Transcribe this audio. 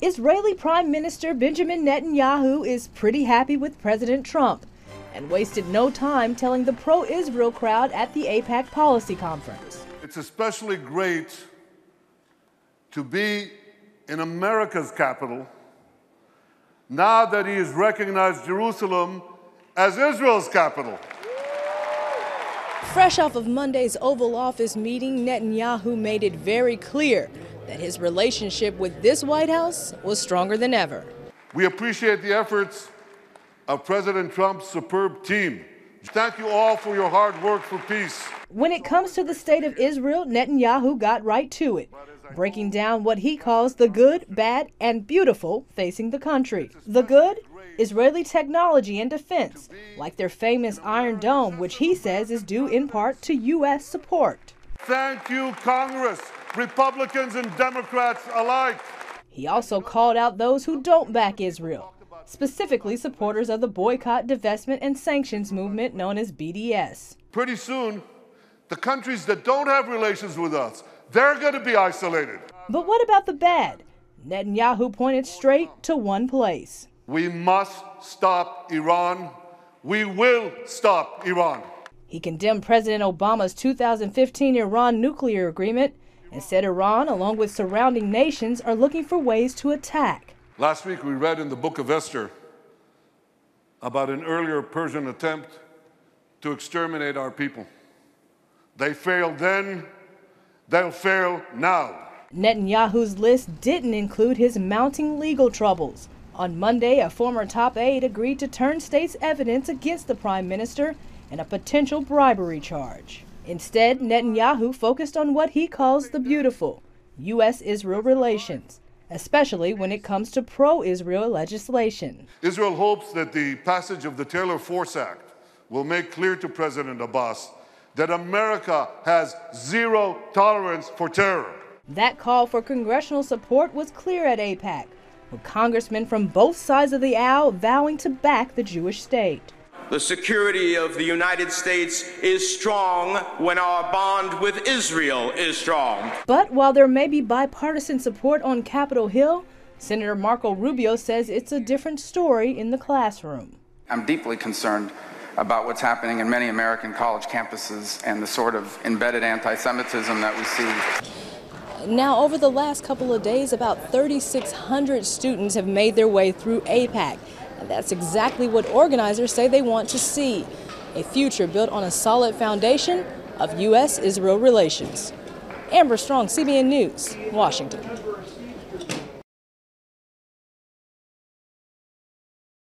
Israeli Prime Minister Benjamin Netanyahu is pretty happy with President Trump and wasted no time telling the pro-Israel crowd at the AIPAC policy conference. It's especially great to be in America's capital now that he has recognized Jerusalem as Israel's capital. Fresh off of Monday's Oval Office meeting, Netanyahu made it very clear that his relationship with this White House was stronger than ever. We appreciate the efforts of President Trump's superb team. Thank you all for your hard work for peace. When it comes to the state of Israel, Netanyahu got right to it, breaking down what he calls the good, bad, and beautiful facing the country. The good? Israeli technology and defense, like their famous Iron Dome, which he says is due in part to U.S. support. Thank you, Congress, Republicans and Democrats alike. He also called out those who don't back Israel, specifically supporters of the boycott, divestment, and sanctions movement known as BDS. Pretty soon, the countries that don't have relations with us, they're going to be isolated. But what about the bad? Netanyahu pointed straight to one place. We must stop Iran. We will stop Iran. He condemned President Obama's 2015 Iran nuclear agreement and said Iran, along with surrounding nations, are looking for ways to attack. Last week we read in the book of Esther about an earlier Persian attempt to exterminate our people. They failed then, they'll fail now. Netanyahu's list didn't include his mounting legal troubles. On Monday, a former top aide agreed to turn state's evidence against the prime minister in a potential bribery charge. Instead, Netanyahu focused on what he calls the beautiful, U.S.-Israel relations, especially when it comes to pro-Israel legislation. Israel hopes that the passage of the Taylor Force Act will make clear to President Abbas that America has zero tolerance for terror. That call for congressional support was clear at AIPAC, with congressmen from both sides of the aisle vowing to back the Jewish state. The security of the United States is strong when our bond with Israel is strong. But while there may be bipartisan support on Capitol Hill, Senator Marco Rubio says it's a different story in the classroom. I'm deeply concerned about what's happening in many American college campuses and the sort of embedded anti-Semitism that we see. Now, over the last couple of days, about 3,600 students have made their way through AIPAC. And that's exactly what organizers say they want to see, a future built on a solid foundation of U.S.-Israel relations. Amber Strong, CBN News, Washington.